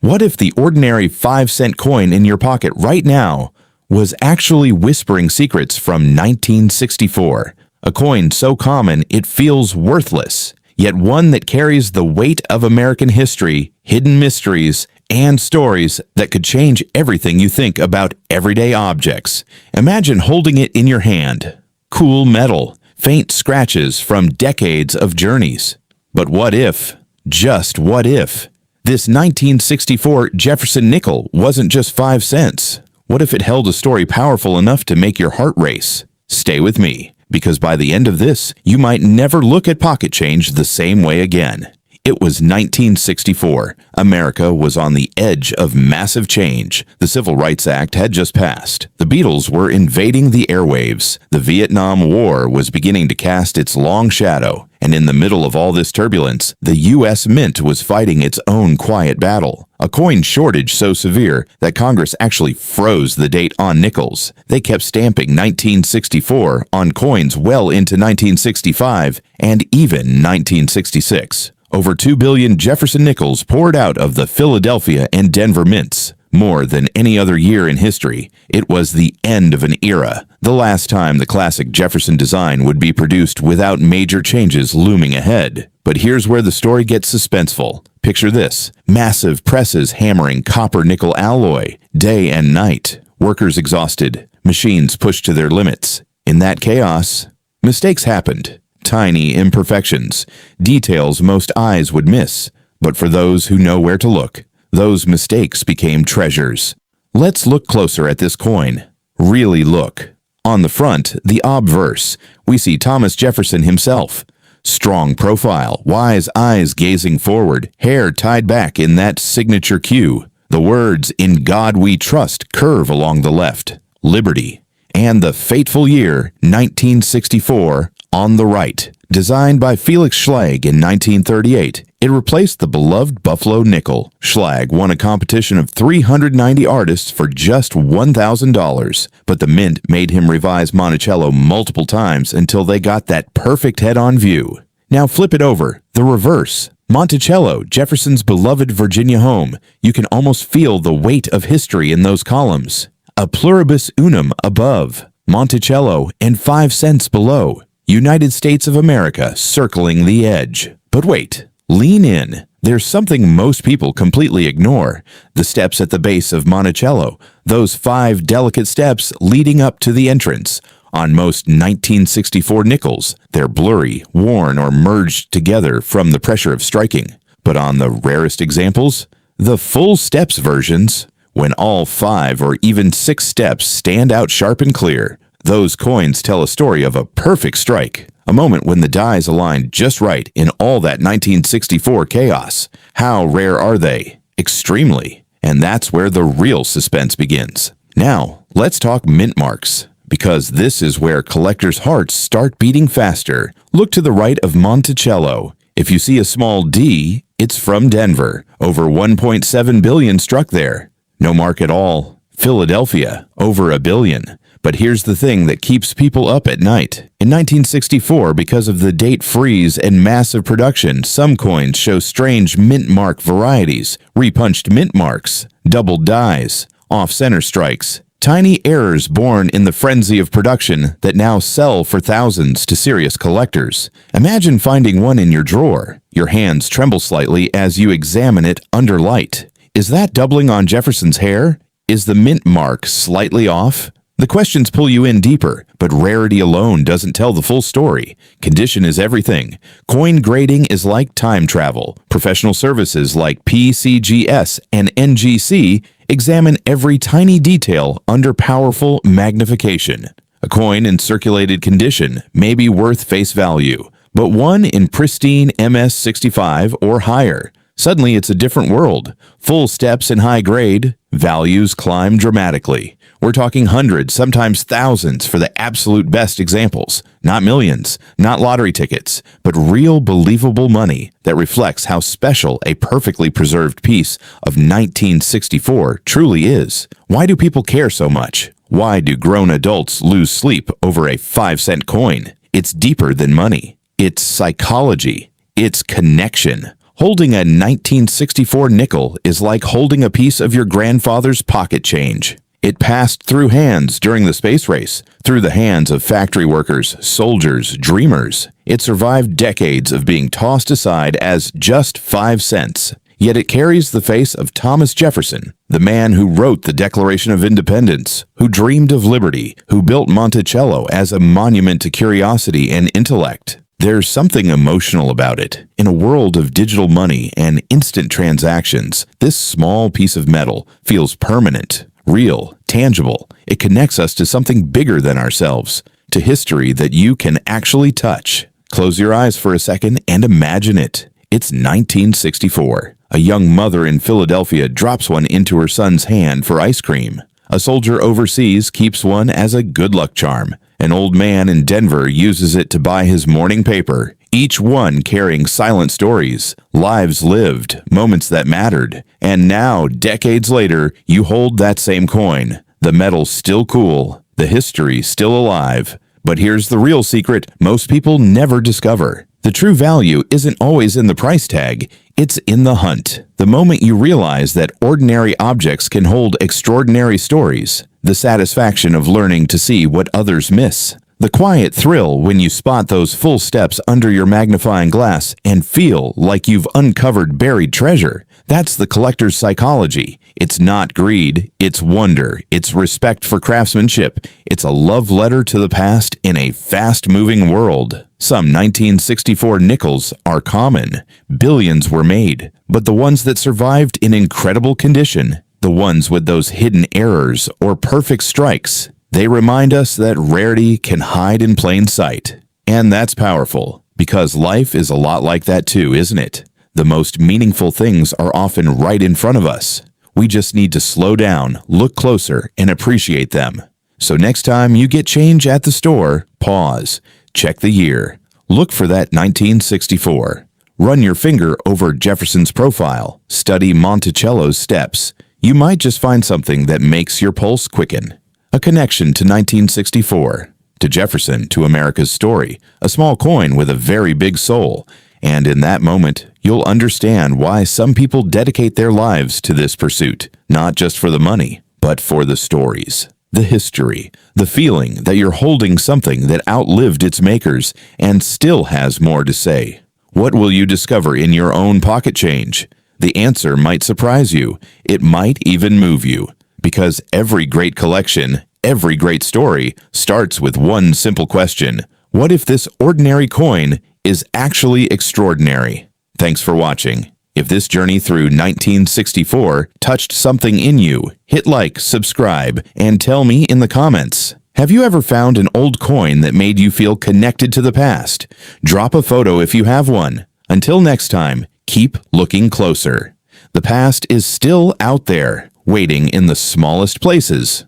What if the ordinary 5-cent coin in your pocket right now was actually whispering secrets from 1964? A coin so common it feels worthless, yet one that carries the weight of American history, hidden mysteries, and stories that could change everything you think about everyday objects. Imagine holding it in your hand. Cool metal, faint scratches from decades of journeys. But what if, just what if, this 1964 Jefferson Nickel wasn't just 5 cents? What if it held a story powerful enough to make your heart race? Stay with me, because by the end of this, you might never look at pocket change the same way again. It was 1964. America was on the edge of massive change. The Civil Rights Act had just passed. The Beatles were invading the airwaves. The Vietnam War was beginning to cast its long shadow. And in the middle of all this turbulence, the U.S. Mint was fighting its own quiet battle. A coin shortage so severe that Congress actually froze the date on nickels. They kept stamping 1964 on coins well into 1965 and even 1966. Over 2 billion Jefferson nickels poured out of the Philadelphia and Denver mints. More than any other year in history, it was the end of an era, the last time the classic Jefferson design would be produced without major changes looming ahead. But here's where the story gets suspenseful. Picture this: massive presses hammering copper-nickel alloy, day and night. Workers exhausted, machines pushed to their limits. In that chaos, mistakes happened. Tiny imperfections, details most eyes would miss. But for those who know where to look, those mistakes became treasures. Let's look closer at this coin. Really look. On the front, the obverse, we see Thomas Jefferson himself. Strong profile, wise eyes gazing forward, hair tied back in that signature cue. The words, "In God We Trust," curve along the left. Liberty. And the fateful year, 1964, on the right. Designed by Felix Schlag in 1938, it replaced the beloved Buffalo nickel. Schlag won a competition of 390 artists for just $1,000, but the mint made him revise Monticello multiple times until they got that perfect head-on view. Now flip it over, the reverse. Monticello, Jefferson's beloved Virginia home. You can almost feel the weight of history in those columns. A pluribus unum above, Monticello, and 5 cents below. United States of America circling the edge. But wait, lean in. There's something most people completely ignore. The steps at the base of Monticello, those 5 delicate steps leading up to the entrance. On most 1964 nickels, they're blurry, worn, or merged together from the pressure of striking. But on the rarest examples, the full steps versions, when all 5 or even 6 steps stand out sharp and clear, those coins tell a story of a perfect strike, a moment when the dies aligned just right in all that 1964 chaos. How rare are they? Extremely. And that's where the real suspense begins. Now, let's talk mint marks, because this is where collectors' hearts start beating faster. Look to the right of Monticello. If you see a small D, it's from Denver. Over 1.7 billion struck there. No mark at all. Philadelphia, over 1 billion. But here's the thing that keeps people up at night. In 1964, because of the date freeze and massive production, some coins show strange mint mark varieties, repunched mint marks, doubled dies, off-center strikes, tiny errors born in the frenzy of production that now sell for thousands to serious collectors. Imagine finding one in your drawer. Your hands tremble slightly as you examine it under light. Is that doubling on Jefferson's hair? Is the mint mark slightly off? The questions pull you in deeper, but rarity alone doesn't tell the full story. Condition is everything. Coin grading is like time travel. Professional services like PCGS and NGC examine every tiny detail under powerful magnification. A coin in circulated condition may be worth face value, but one in pristine MS65 or higher, suddenly it's a different world. Full steps in high grade, values climb dramatically. We're talking hundreds, sometimes thousands for the absolute best examples. Not millions, not lottery tickets, but real believable money that reflects how special a perfectly preserved piece of 1964 truly is. Why do people care so much? Why do grown adults lose sleep over a 5-cent coin? It's deeper than money. It's psychology. It's connection. Holding a 1964 nickel is like holding a piece of your grandfather's pocket change. It passed through hands during the space race, through the hands of factory workers, soldiers, dreamers. It survived decades of being tossed aside as just 5 cents. Yet it carries the face of Thomas Jefferson, the man who wrote the Declaration of Independence, who dreamed of liberty, who built Monticello as a monument to curiosity and intellect. There's something emotional about it. In a world of digital money and instant transactions, this small piece of metal feels permanent, real, tangible. It connects us to something bigger than ourselves, to history that you can actually touch. Close your eyes for a second and imagine it. It's 1964. A young mother in Philadelphia drops one into her son's hand for ice cream. A soldier overseas keeps one as a good luck charm. An old man in Denver uses it to buy his morning paper, each one carrying silent stories, lives lived, moments that mattered. And now, decades later, you hold that same coin. The metal's still cool, the history still alive. But here's the real secret most people never discover. The true value isn't always in the price tag, it's in the hunt. The moment you realize that ordinary objects can hold extraordinary stories, the satisfaction of learning to see what others miss, the quiet thrill when you spot those full steps under your magnifying glass and feel like you've uncovered buried treasure. That's the collector's psychology. It's not greed, it's wonder, it's respect for craftsmanship, it's a love letter to the past in a fast-moving world. Some 1964 nickels are common. Billions were made. But the ones that survived in incredible condition, the ones with those hidden errors or perfect strikes, they remind us that rarity can hide in plain sight. And that's powerful, because life is a lot like that too, isn't it? The most meaningful things are often right in front of us. We just need to slow down, look closer, and appreciate them. So next time you get change at the store, pause, check the year, look for that 1964. Run your finger over Jefferson's profile, study Monticello's steps. You might just find something that makes your pulse quicken. A connection to 1964, to Jefferson, to America's story, a small coin with a very big soul. And in that moment, you'll understand why some people dedicate their lives to this pursuit, not just for the money, but for the stories, the history, the feeling that you're holding something that outlived its makers and still has more to say. What will you discover in your own pocket change? The answer might surprise you. It might even move you. Because every great collection, every great story starts with one simple question. What if this ordinary coin is actually extraordinary? Thanks for watching. If this journey through 1964 touched something in you, hit like, subscribe, and tell me in the comments. Have you ever found an old coin that made you feel connected to the past? Drop a photo if you have one. Until next time, keep looking closer. The past is still out there, waiting in the smallest places.